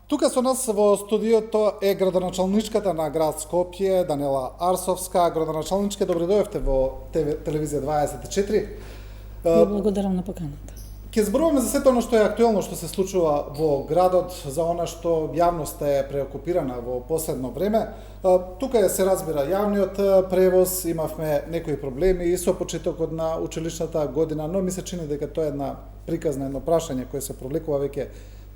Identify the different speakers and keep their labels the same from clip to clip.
Speaker 1: Тука со нас во студиото е градоначалничката на град Скопје, Данела Арсовска. Градоначалничке, добре дојавте во Телевизија 24.
Speaker 2: Ви благодарам на поканата.
Speaker 1: Ќе зборуваме за сето она што е актуелно што се случува во градот, за она што јавноста е преокупирана во последно време. Тука се разбира јавниот превоз, имавме некои проблеми и со почетокот на училишната година, но ми се чини дека тоа е една приказна, едно прашање кое се провлекува веќе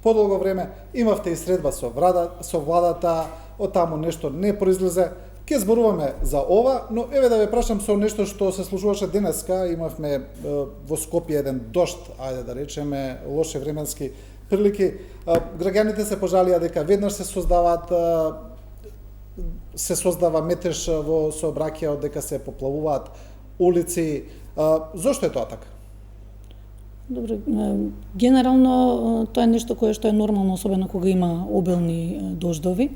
Speaker 1: подолго време. Имавте и средба со владата, од таму нешто не произлезе. Ке зборуваме за ова, но еве да ве прашам со нешто што се случуваше денеска. Имавме во Скопје еден дожд, ајде да речеме, лоши временски прилики. Граѓаните се пожалија дека веднаш се создава метеж во сообраќајот, дека се поплавуваат улици. Зошто е тоа така?
Speaker 2: Добро, генерално тоа е нешто кое што е нормално, особено кога има обилни дождови.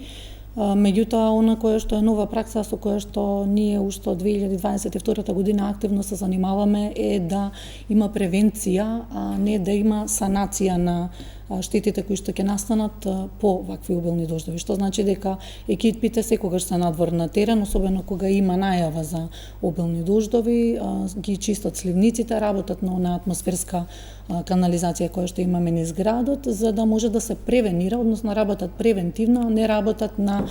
Speaker 2: Меѓутоа, она кое што е нова пракса со која што ние уште од 2022 година активно се занимаваме е да има превенција, а не да има санација на штетите кои што ќе настанат по вакви обилни дождови. Што значи дека екипите секогаш се надвор на терен, особено кога има најава за обилни дождови, ги чистат сливниците, работат на она атмосферска канализација која што имаме низ градот, за да може да се превенира, односно работат превентивно, а не работат на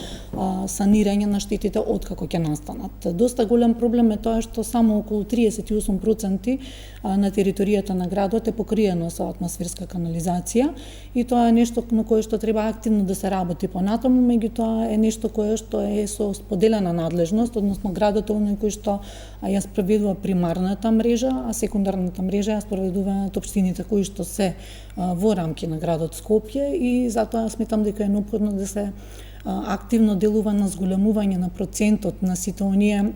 Speaker 2: санирање на штетите откако ќе настанат. Доста голем проблем е тоа што само околу 38% на територијата на градот е покриено со атмосферска канализација и тоа е нешто на кое што треба активно да се работи понатаму, меѓутоа е нешто кое што е со споделена надлежност, односно градот е оној кој што ја спроведува примарната мрежа, а секундарната мрежа ја спроведуваат општините кои што се во рамки на градот Скопје и затоа сметам дека е неопходно да се активно делува на зголемување на процентот на сите оние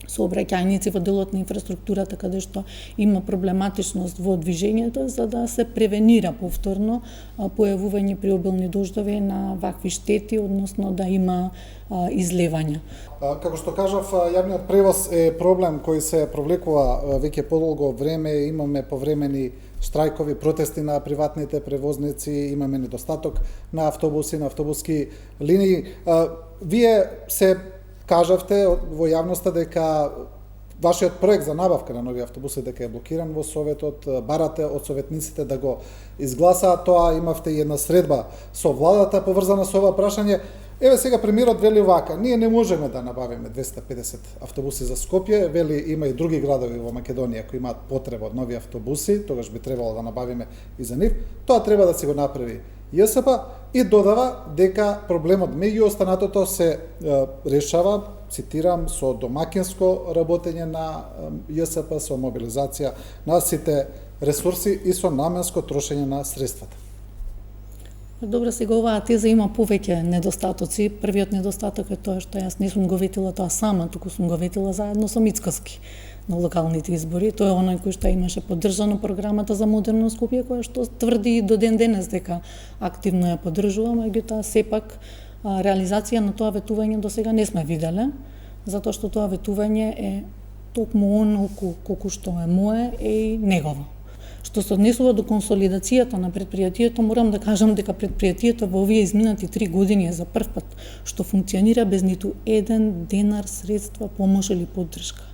Speaker 2: сообраќајници во делот на инфраструктурата каде што има проблематичност во движењето, за да се превенира повторно појавување при обилни дождови на вакви штети, односно да има излевања.
Speaker 1: Како што кажав, јавниот превоз е проблем кој се провлекува веќе подолго време. Имаме повремени штрајкови, протести на приватните превозници, имаме недостаток на автобуси, на автобуски линии. Вие се кажавте во јавноста дека вашиот проект за набавка на нови автобуси дека е блокиран во Советот, барате од советниците да го изгласаат тоа, имавте и една средба со владата поврзана со ова прашање. Еве сега премиерот вели вака: ние не можеме да набавиме 250 автобуси за Скопје, вели има и други градови во Македонија кои имаат потреба од нови автобуси, тогаш би требало да набавиме и за нив. Тоа треба да се го направи ЈСП и додава дека проблемот меѓу останатото се решава, цитирам, со домакинско работење на ЈСП, со мобилизација на сите ресурси и со наменско трошење на средствата.
Speaker 2: Добро, сега оваа теза има повеќе недостатоци. Првиот недостаток е тоа што јас не сум го ветила тоа сама, туку сум го ветила заедно со Мицкоски на локалните избори. Тоа е оној кој што имаше поддржано програмата за модерно Скопје, која што тврди и до ден денес дека активно ја поддржува, меѓутоа сепак реализација на тоа ветување до сега не сме виделе, затоа што тоа ветување е токму оноку колку што е мое и негово. Што се однесува до консолидацијата на предпријатието, морам да кажам дека предпријатието во овие изминати 3 години е за прв пат што функционира без ниту еден денар средства, помош или поддршка.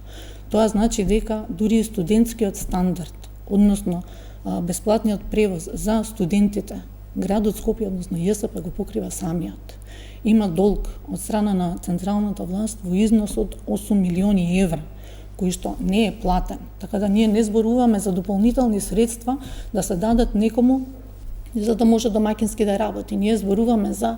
Speaker 2: Тоа значи дека дури и студентскиот стандард, односно бесплатниот превоз за студентите, градот Скопје, односно ЈСП го покрива самиот. Има долг од страна на централната власт во износ од 8 милиони евра, кој што не е платен. Така да ние не зборуваме за дополнителни средства да се дадат некому за да може домакински да работи. Ние зборуваме за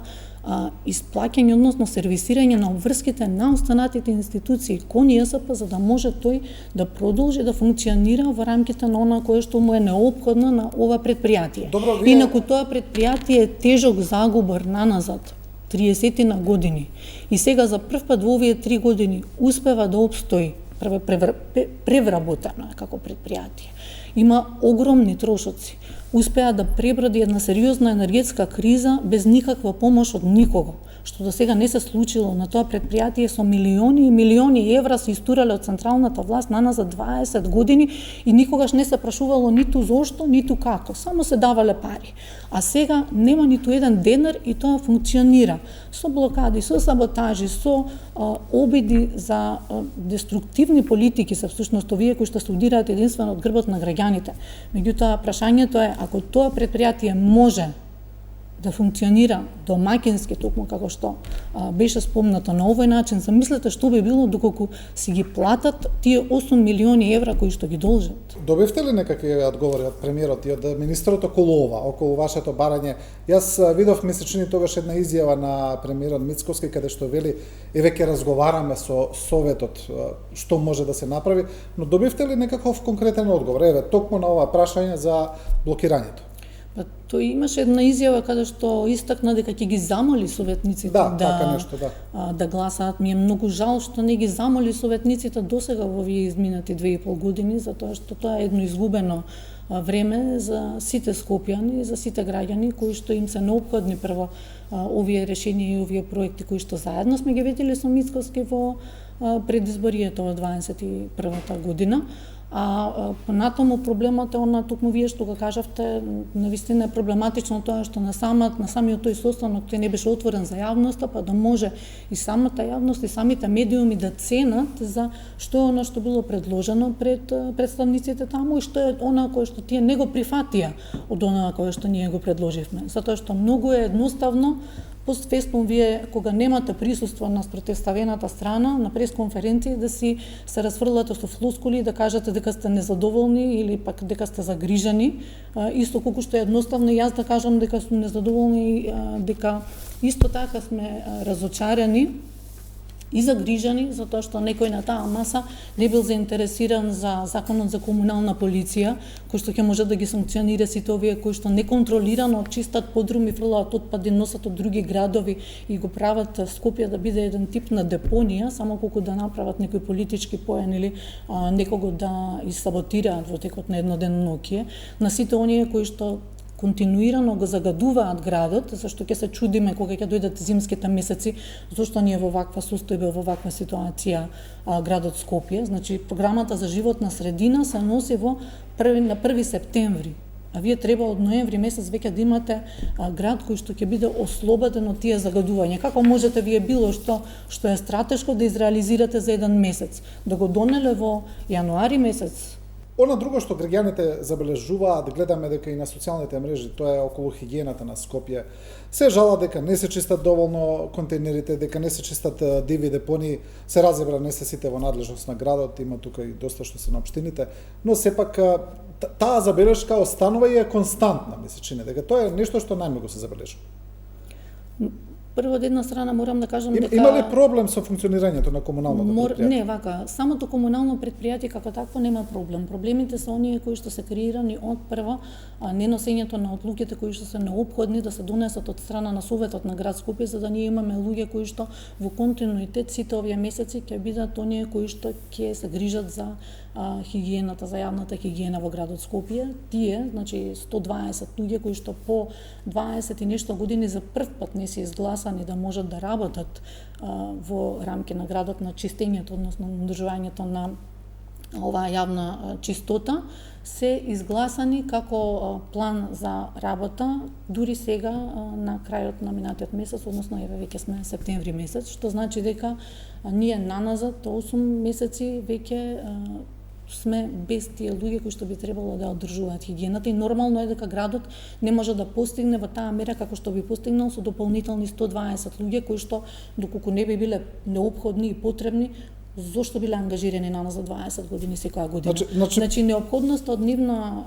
Speaker 2: исплаќање, односно сервисирање на обврските на останатите институции кон ЈСП, за да може тој да продолжи да функционира во рамките на она кое што му е неопходно на ова предпријатие.
Speaker 1: Добро,
Speaker 2: Инаку тоа предпријатие е тежок загубар наназад 30 на години. И сега за прв пат во овие 3 години успева да обстои превработено како предпријатие. Има огромни трошоци. Успеа да преброди една сериозна енергетска криза без никаква помош од никого, што до сега не се случило на тоа претпријатие со милиони и милиони евра се истурале од централната власт наназад 20 години и никогаш не се прашувало ниту зошто, ниту како, само се давале пари. А сега нема ниту еден денар и тоа функционира со блокади, со саботажи, со обиди за деструктивни политики се всушност овие кои што студираат единствено од грбот на граѓаните. Меѓутоа прашањето е, ако тоа претпријатие може да функционира домаќински, токму како што беше спомнато на овој начин, замислете што би било доколку си ги платат тие 8 милиони евра кои што ги должат.
Speaker 1: Добивте ли некакви одговори од премиерот и од министерот околу вашето барање? Јас видов месечини тогаш една изјава на премиерот Мицковски каде што вели еве ќе разговараме со советот што може да се направи, но добивте ли некаков конкретен одговор? Еве токму на ова прашање за блокирањето.
Speaker 2: Тој имаше една изјава каде што истакна дека ќе ги замоли советниците да гласаат. Ми е многу жал што не ги замоли советниците досега во овие изминати 2,5 години, затоа што тоа е едно изгубено време за сите скопјани, за сите граѓани кои што им се неопходни прво овие решенија и овие проекти кои што заедно сме ги видели со Мицковски во предизборието од 21-та година. А понатаму проблемот е она токму вие што го кажавте, навистина е проблематично тоа што на самиот тој состанок тој не беше отворен за јавноста, па да може и самата јавност и самите медиуми да ценат за што е она што било предложено пред представниците таму и што е она кое што тие не го прифатија од она кое што ние го предложивме. Затоа што многу е едноставно постфестум вие кога немате присуство на спротивставената страна на пресконференции да си се расфрлате со флоскули да кажете дека сте незадоволни или пак дека сте загрижани, исто колку што е едноставно јас да кажам дека сум незадоволни, дека исто така сме разочарани и загрижани затоа што некој на таа маса не бил заинтересиран за законот за комунална полиција, кој што ќе може да ги санкционира сите овие кои што неконтролирано чистат подруми, фрлаат отпади, носат од други градови и го прават Скопје да биде еден тип на депонија, само колку да направат некој политички поен или некого да исаботираат во текот на еднодневно ноќе, на сите оние кои што континуирано го загадуваат градот, зашто ќе се чудиме кога ќе дојдат зимските месеци, зашто ние во ваква состојба, во ваква ситуација градот Скопје. Значи, програмата за животна средина се носи на 1 септември. А вие треба од ноември месец веќе да имате град кој што ќе биде ослободен од тие загадувања. Како можете вие било што е стратешко да изреализирате за еден месец? Да го донеле во јануари месец?
Speaker 1: Она друго што граѓаните забележуваат, гледаме дека и на социјалните мрежи, тоа е околу хигиената на Скопје. Се жала дека не се чистат доволно контейнерите, дека не се чистат диви депони, се разбира не се сите во надлежност на градот, има тука и доста што се на општините, но сепак таа забелешка останува и е константна, ми се чини, дека тоа е нешто што најмногу се забележува.
Speaker 2: Прво, од една страна морам да кажам дека
Speaker 1: има ли проблем со функционирањето на комуналното претпријатие?
Speaker 2: Не, вака, самото комунално претпријатие како такво нема проблем. Проблемите се оние кои што се креирани од прво неносењето на одлуките кои што се неопходни да се донесат од страна на Советот на град Скопје, за да ние имаме луѓе кои што во континуитет сите овие месеци ќе бидат оние кои што ќе се грижат за хигиената, за јавната хигиена во градот Скопје. Тие, значи 120 луѓе кои што по 20 и нешто години за прв пат не се изгласани да можат да работат во рамки на градот на чистењето, односно на одржувањето на оваа јавна чистота, се изгласани како план за работа дури сега на крајот на минатиот месец, односно еве веќе сме септември месец, што значи дека ние наназад 8 месеци веќе сме без тие луѓе кои што би требало да одржуваат хигиената и нормално е дека градот не може да постигне во таа мера како што би постигнал со дополнителни 120 луѓе кои што доколку не би биле неопходни и потребни, зошто биле ангажирани на нас за 20 години секоја година. Значи неопходноста од нивна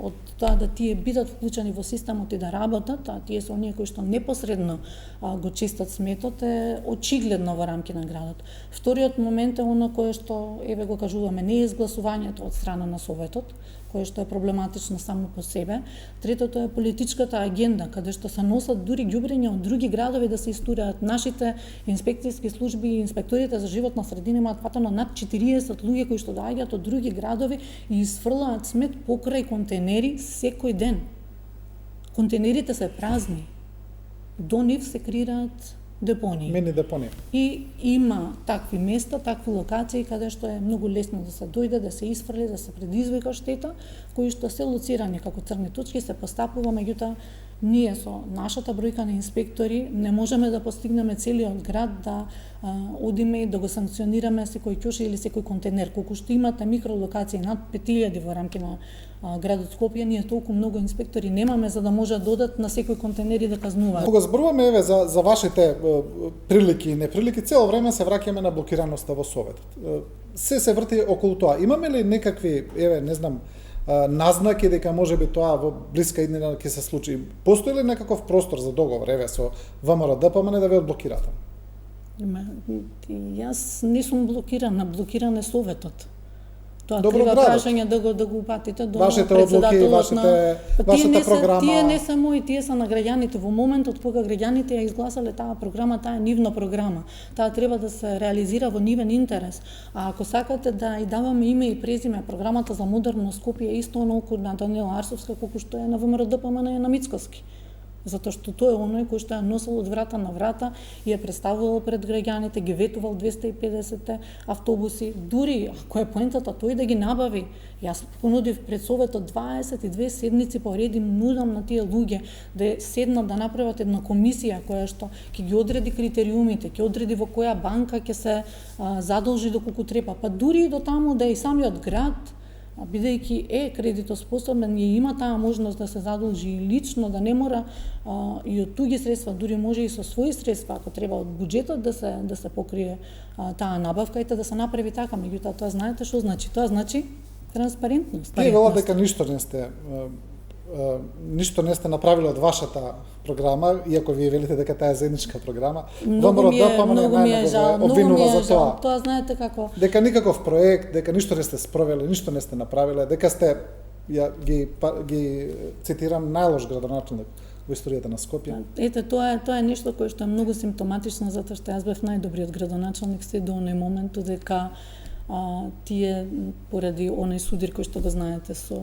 Speaker 2: од тоа да тие бидат вклучени во системот и да работат, а тие се оние кои што непосредно го чистат сметот е очигледно во рамки на градот. Вториот момент е она кое што еве го кажуваме, не е изгласувањето од страна на Советот, кое што е проблематично само по себе. Третото е политичката агенда, каде што се носат дури ѓубрења од други градови да се истураат. Нашите инспекцијски служби и инспекторите за животна средина имаат фатено над 40 луѓе кои што доаѓаат од други градови и изфрлаат смет покрај контейнери секој ден. Контейнерите се празни. До нив се крираат депонии.
Speaker 1: Мини депонии.
Speaker 2: И има такви места, такви локации каде што е многу лесно да се дојде, да се исфрли, да се предизвика штета, кои што се лоцирани како црни точки, се постапува, меѓутоа ние со нашата бројка на инспектори не можеме да постигнеме целиот град да одиме и да го санкционираме секој ќош или секој контейнер. Колку што имате микролокации над 5000 во рамки на градот Скопје, ние толку многу инспектори немаме за да може да додат на секој контейнер и да казнуваат.
Speaker 1: Кога зборуваме еве за вашите прилики и неприлики, цело време се враќаме на блокираноста во Советот. Се врти околу тоа. Имаме ли некакви, еве, не знам, назнаки дека можеби тоа во блиска иднина ќе се случи? Постои ли некаков простор за договор, еве, со ВМРО ДПМН да ве одблокирате?
Speaker 2: Јас не сум блокирана, блокиран е Советот. Тоа
Speaker 1: Добро,
Speaker 2: треба
Speaker 1: градот.
Speaker 2: прашање да го упатите до
Speaker 1: Вашите одлуки, вашата програма.
Speaker 2: Тие не се мои, тие се на граѓаните. Во моментот кога граѓаните ја изгласале таа програма, таа е нивна програма. Таа треба да се реализира во нивен интерес. А ако сакате да и даваме име и презиме, програмата за модерно Скопје е исто онолку на Даниела Арсовска колку што е на ВМРО ДПМН и на Мицкоски. Затоа што тој е оној кој што ја носел од врата на врата и ја представувал пред граѓаните, ги ветувал 250 автобуси, дури ако е поентата тој да ги набави. Јас понудив пред Советот 22 седмици поред им нудам на тие луѓе да седнат да направат една комисија која што ќе ги одреди критериумите, ќе одреди во која банка ќе се задолжи доколку треба, па дури и до таму да и самиот град бидејќи е кредитоспособен и има таа можност да се задолжи лично, да не мора и од туѓи средства, дури може и со своји средства, ако треба од буџетот да се покрие таа набавка и да се направи така. Меѓутоа тоа знаете што значи? Тоа значи транспарентност.
Speaker 1: Тие велат дека ништо не сте направиле од вашата програма, иако вие велите дека таа е заедничка програма.
Speaker 2: Многу ми е жал, тоа знаете како.
Speaker 1: Дека никаков проект, дека ништо не сте спровеле, ништо не сте направиле, дека сте ги цитирам најлош градоначелник во историјата на Скопје.
Speaker 2: Ете, тоа е нешто кое што е многу симптоматично, затоа што јас бев најдобриот градоначелник се до оној момент дека тие поради оној судир кој што го знаете со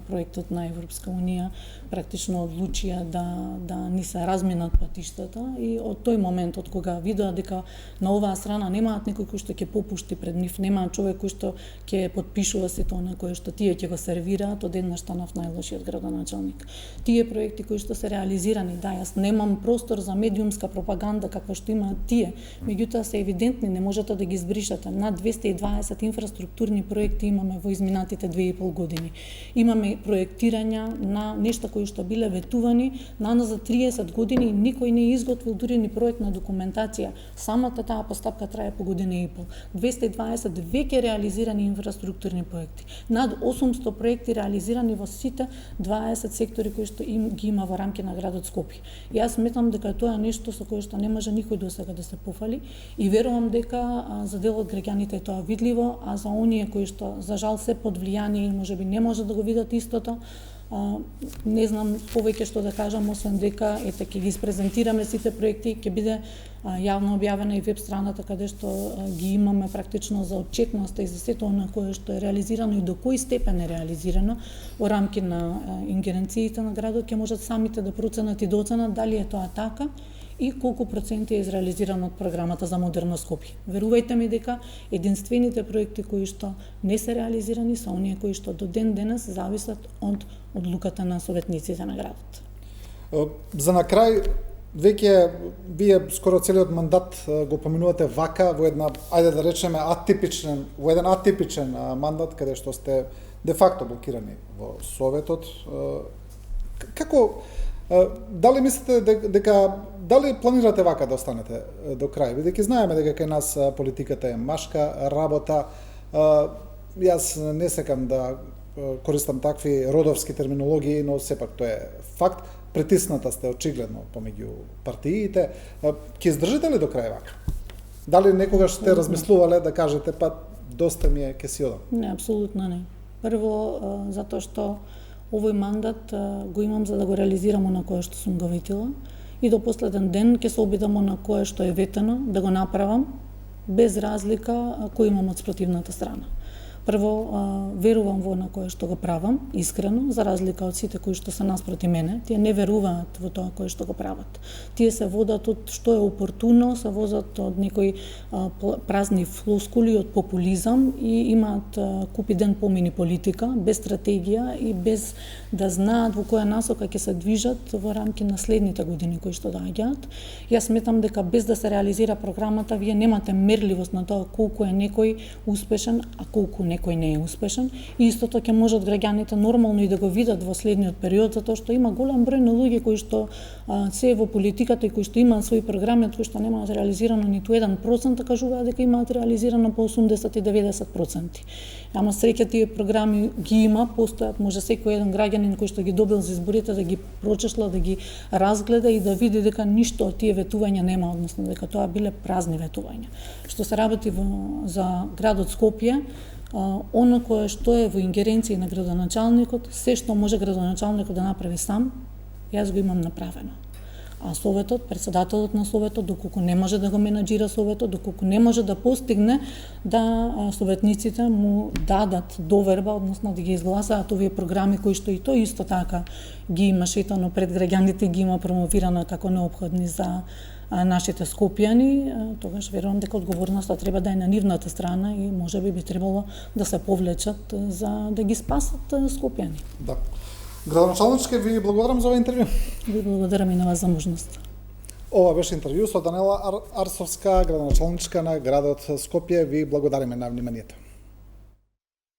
Speaker 2: проектот на Европска унија практично одлучија да ни се разминат патиштата и од тој момент од кога видоа дека на оваа страна немаат некој кој што ќе попушти пред нив, немаат човек кој што ќе потпишува сето она кое што тие ќе го сервираат, одеднаш станав најлошиот градоначелник. Тие проекти кои што се реализирани, да, јас немам простор за медиумска пропаганда каква што имаат тие, меѓутоа се евидентни, не можете да ги избришате. Над 220 инфраструктурни проекти имаме во изминатите 2,5 години. Имаме проектирања на нешта кои што биле ветувани за 30 години и никој не изготвил дури ни проектна документација. Самата таа постапка трае по година и пол. 220 веќе реализирани инфраструктурни проекти. Над 800 проекти реализирани во сите 20 сектори кои што ги има во рамки на градот Скопје. Јас сметам дека тоа е нешто со кое што не може никој досега да се пофали и верувам дека за дел од граѓаните е тоа видливо, а за оние кои што за жал се под влијание и можеби не може да го видат истото, не знам повеќе што да кажам, освен дека ете ќе ги испрезентираме сите проекти, ќе биде јавно објавена и веб страната каде што ги имаме практично за отчетноста и за сето она кое што е реализирано и до кој степен е реализирано во рамки на ингеренциите на градот, ќе можат самите да проценат и да оценат дали е тоа така и колку проценти е изреализирано од програмата за модерно Скопје. Верувајте ми дека единствените проекти кои што не се реализирани се оние кои што до ден денес зависат од одлуката на советниците на градот.
Speaker 1: За на крај, веќе вие скоро целиот мандат го поминувате вака во една, ајде да речеме во еден атипичен мандат каде што сте де факто блокирани во Советот. Како дали мислите дека дали планирате вака да останете до крај? Бидејќи знаеме дека кај нас политиката е машка работа. Јас не сакам да користам такви родовски терминологии, но сепак тоа е факт. Притисната сте очигледно помеѓу партиите. Ќе издржите ли до крај вака? Дали некогаш сте размислувале да кажете па доста ми е, ќе си одам?
Speaker 2: Не, апсолутно не. Прво затоа што овој мандат го имам за да го реализирам на кое што сум го ветила и до последен ден ќе се обидам на кое што е ветено да го направам без разлика кој имам од спротивната страна. Прво, верувам во на кое што го правам, искрено, за разлика од сите кои што се наспроти мене. Тие не веруваат во тоа кое што го прават. Тие се водат од што е опортуно, се возат од некои празни флоскули, од популизам и имаат купи ден помини политика, без стратегија и без да знаат во која насока ќе се движат во рамки на следните години кои што доаѓаат. Јас сметам дека без да се реализира програмата, вие немате мерливост на тоа колку е некој успешен, а колку некој не е успешен. И истото ќе можат граѓаните нормално и да го видат во следниот период, затоа што има голем број на луѓе кои што се во политиката и кои што имаат своји програми, кои што немаат реализирано ниту 1%, кажуваат дека имаат реализирано по 80 и 90%. Ама среќа тие програми ги има, постојат, може секој еден граѓанин кој што ги добил за изборите да ги прочешла, да ги разгледа и да види дека ништо од тие ветувања нема, односно дека тоа биле празни ветувања. Што се работи за градот Скопје, оно кое што е во ингеренција на градоначалникот, се што може градоначалникот да направи сам, јас го имам направено. А советот, председателот на советот, доколку не може да го менаџира советот, доколку не може да постигне да советниците му дадат доверба, односно да ги изгласаат овие програми кои што и тој исто така ги има шетано пред граѓаните, ги има промовирано како неопходни за нашите скопјани, тогаш верувам дека одговорноста треба да е на нивната страна и можеби би требало да се повлечат за да ги спасат скопјани.
Speaker 1: Да. Градоначалничке, ви благодарам за ова интервју.
Speaker 2: Ви благодарам и на вас за можност.
Speaker 1: Ова беше интервју со Данела Арсовска, градоначалничка на градот Скопје. Ви благодариме на вниманието.